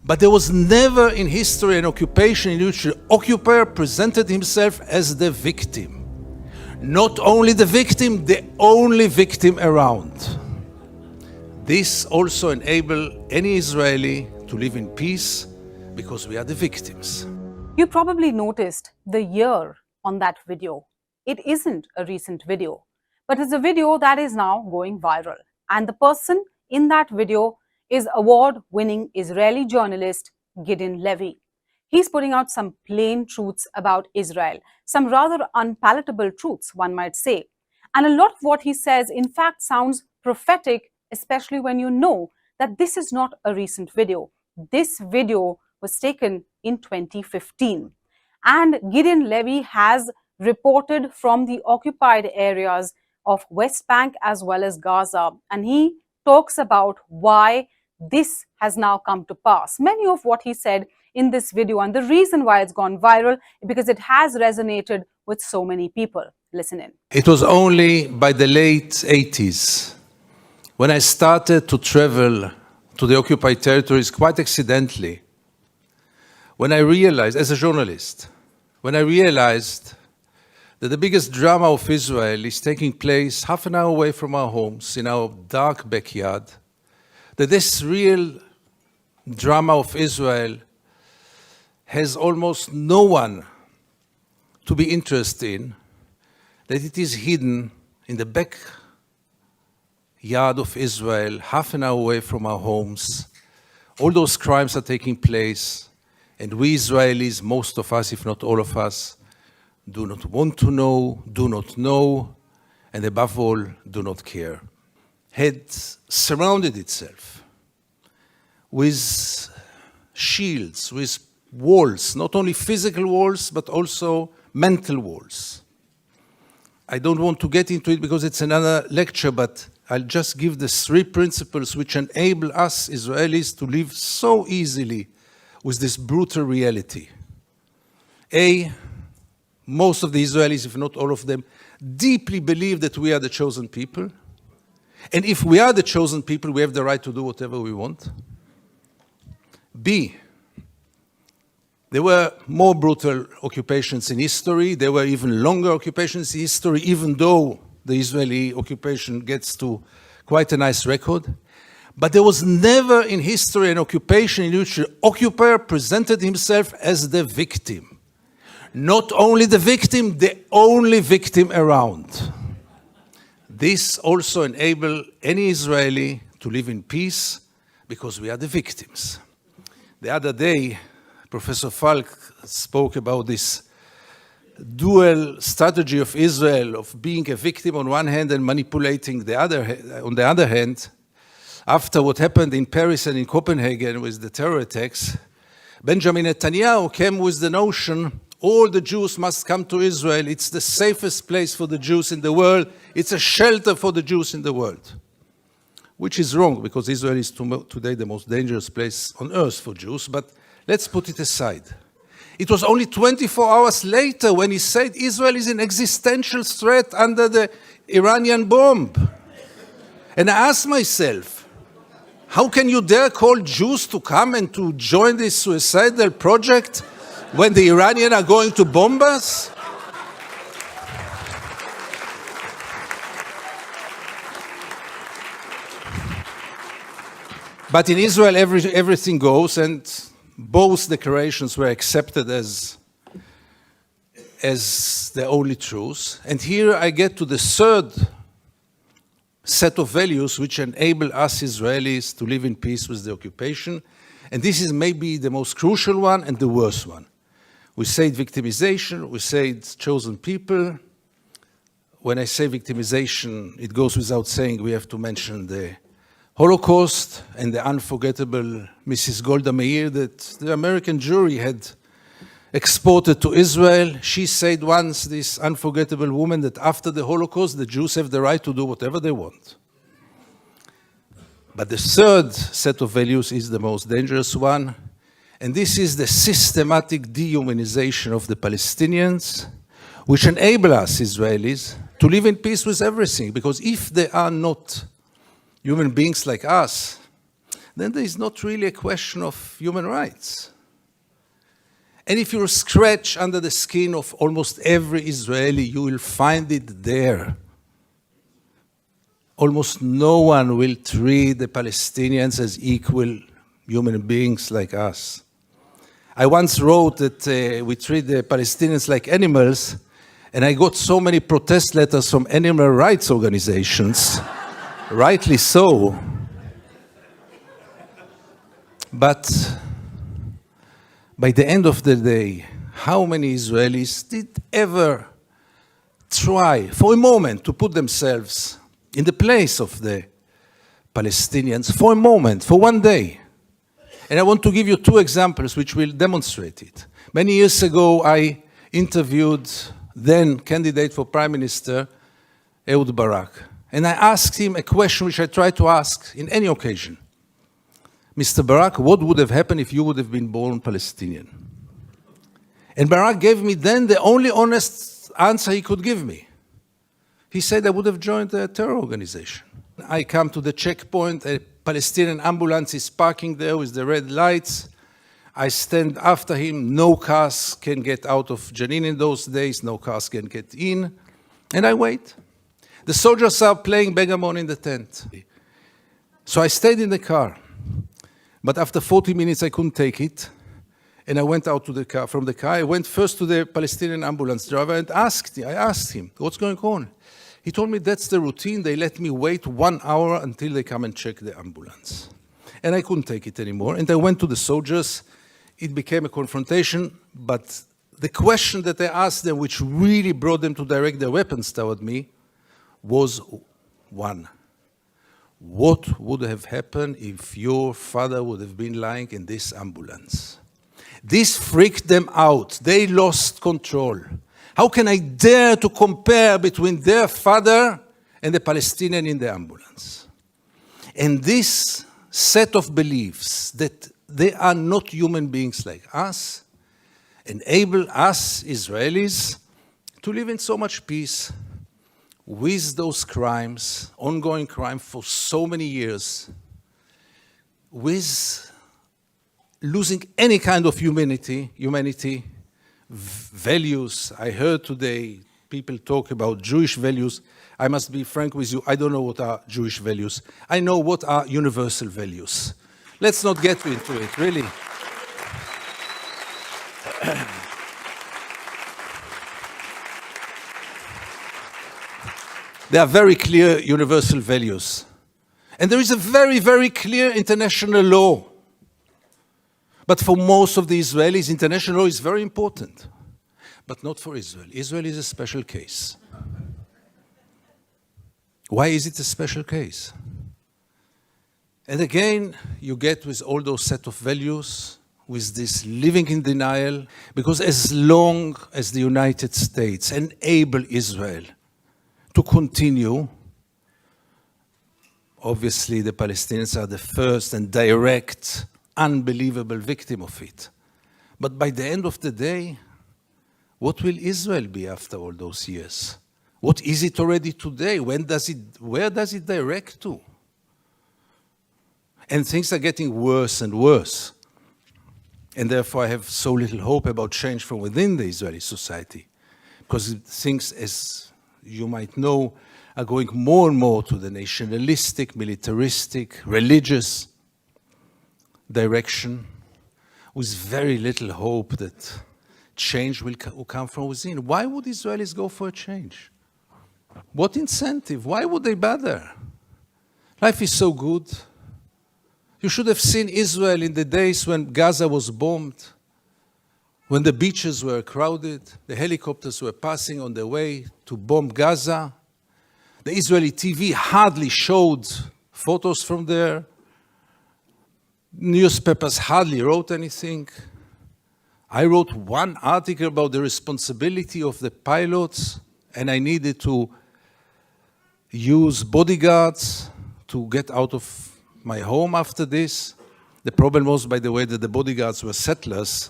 But there was never in history an occupation in which the occupier presented himself as the victim. Not only the victim, the only victim around. This also enables any Israeli to live in peace because we are the victims. You probably noticed the year on that video. It isn't a recent video, but it's a video that is now going viral. And the person in that video is award-winning Israeli journalist Gideon Levy. He's putting out some plain truths about Israel, some rather unpalatable truths, one might say. And a lot of what he says, in fact, sounds prophetic, especially when you know that this is not a recent video. This video was taken in 2015. And Gideon Levy has reported from the occupied areas of West Bank as well as Gaza. And he talks about why this has now come to pass. Many of what he said in this video, and the reason why it's gone viral, because it has resonated with so many people. Listen in. It was only by the late 80s when I started to travel to the occupied territories quite accidentally, when I realized, as a journalist, when I realized that the biggest drama of Israel is taking place half an hour away from our homes, in our dark backyard, that this real drama of Israel has almost no one to be interested in, that it is hidden in the backyard of Israel, half an hour away from our homes. All those crimes are taking place, and we Israelis, most of us, if not all of us, do not want to know, do not know, and above all, do not care, had surrounded itself with shields, with walls, not only physical walls, but also mental walls. I don't want to get into it because it's another lecture, but I'll just give the three principles which enable us Israelis to live so easily with this brutal reality. A, most of the Israelis, if not all of them, deeply believe that we are the chosen people. And if we are the chosen people, we have the right to do whatever we want. B, there were more brutal occupations in history. There were even longer occupations in history, even though the Israeli occupation gets to quite a nice record. But there was never in history an occupation in which the occupier presented himself as the victim. Not only the victim, the only victim around. This also enables any Israeli to live in peace because we are the victims. The other day, Professor Falk spoke about this dual strategy of Israel of being a victim on one hand and manipulating the other on the other hand. After what happened in Paris and in Copenhagen with the terror attacks, Benjamin Netanyahu came with the notion all the Jews must come to Israel. It's the safest place for the Jews in the world. It's a shelter for the Jews in the world. Which is wrong, because Israel is today the most dangerous place on earth for Jews, but let's put it aside. It was only 24 hours later when he said Israel is an existential threat under the Iranian bomb. And I asked myself, how can you dare call Jews to come and to join this suicidal project when the Iranians are going to bomb us? But in Israel, everything goes, and both declarations were accepted as the only truth. And here I get to the third set of values which enable us Israelis to live in peace with the occupation. And this is maybe the most crucial one and the worst one. We say victimization, we say chosen people. When I say victimization, it goes without saying we have to mention the Holocaust and the unforgettable Mrs. Golda Meir that the American jury had exported to Israel. She said once, this unforgettable woman, that after the Holocaust, the Jews have the right to do whatever they want. But the third set of values is the most dangerous one, and this is the systematic dehumanization of the Palestinians, which enable us, Israelis, to live in peace with everything, because if they are not human beings like us, then there is not really a question of human rights. And if you scratch under the skin of almost every Israeli, you will find it there. Almost no one will treat the Palestinians as equal human beings like us. I once wrote that we treat the Palestinians like animals, and I got so many protest letters from animal rights organizations, rightly so. But by the end of the day, how many Israelis did ever try for a moment to put themselves in the place of the Palestinians for a moment, for one day? And I want to give you two examples which will demonstrate it. Many years ago, I interviewed then candidate for Prime Minister, Ehud Barak. And I asked him a question which I try to ask in any occasion. Mr. Barak, what would have happened if you would have been born Palestinian? And Barak gave me then the only honest answer he could give me. He said I would have joined a terror organization. I come to the checkpoint, a Palestinian ambulance is parking there with the red lights. I stand after him, no cars can get out of Jenin in those days, no cars can get in, and I wait. The soldiers are playing backgammon in the tent. So I stayed in the car, but after 40 minutes I couldn't take it, and I went out to the car. From the car, I went first to the Palestinian ambulance driver and I asked him, what's going on? He told me that's the routine. They let me wait 1 hour until they come and check the ambulance. And I couldn't take it anymore. And I went to the soldiers. It became a confrontation. But the question that I asked them, which really brought them to direct their weapons toward me, was one. What would have happened if your father would have been lying in this ambulance? This freaked them out. They lost control. How can I dare to compare between their father and the Palestinian in the ambulance? And this set of beliefs that they are not human beings like us enable us Israelis to live in so much peace with those crimes, ongoing crime for so many years, with losing any kind of humanity, values. I heard today people talk about Jewish values. I must be frank with you, I don't know what are Jewish values. I know what are universal values. Let's not get into it, really. There are very clear universal values. And there is a very, very clear international law. But for most of the Israelis, international law is very important. But not for Israel. Israel is a special case. Why is it a special case? And again, you get with all those set of values, with this living in denial, because as long as the United States enable Israel to continue, obviously the Palestinians are the first and direct unbelievable victim of it. But by the end of the day, what will Israel be after all those years? What is it already today? Where does it direct to? And things are getting worse and worse. And therefore I have so little hope about change from within the Israeli society. Because things, as you might know, are going more and more to the nationalistic, militaristic, religious direction, with very little hope that change will come from within. Why would Israelis go for a change? What incentive? Why would they bother? Life is so good. You should have seen Israel in the days when Gaza was bombed, when the beaches were crowded, the helicopters were passing on their way to bomb Gaza. The Israeli TV hardly showed photos from there. Newspapers hardly wrote anything. I wrote one article about the responsibility of the pilots, and I needed to use bodyguards to get out of my home after this. The problem was, by the way, that the bodyguards were settlers,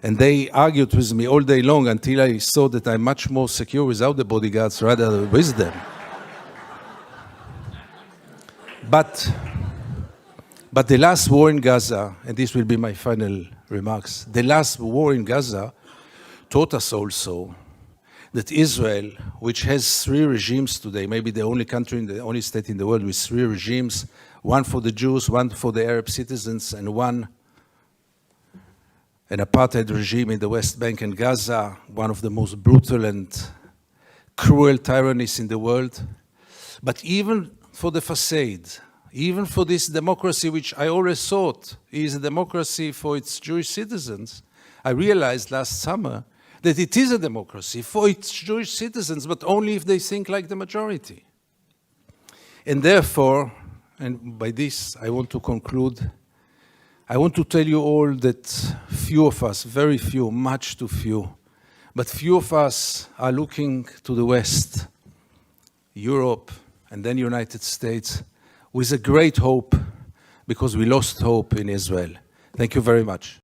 and they argued with me all day long until I saw that I'm much more secure without the bodyguards rather than with them. But But the last war in Gaza, and this will be my final remarks, the last war in Gaza taught us also that Israel, which has three regimes today, maybe the only country, the only state in the world with three regimes, one for the Jews, one for the Arab citizens, and one an apartheid regime in the West Bank and Gaza, one of the most brutal and cruel tyrannies in the world. But even for the facade, even for this democracy, which I always thought is a democracy for its Jewish citizens, I realized last summer that it is a democracy for its Jewish citizens, but only if they think like the majority. And therefore, and by this I want to conclude, I want to tell you all that few of us, very few, much too few, but few of us are looking to the West, Europe, and then United States, with a great hope, because we lost hope in Israel. Thank you very much.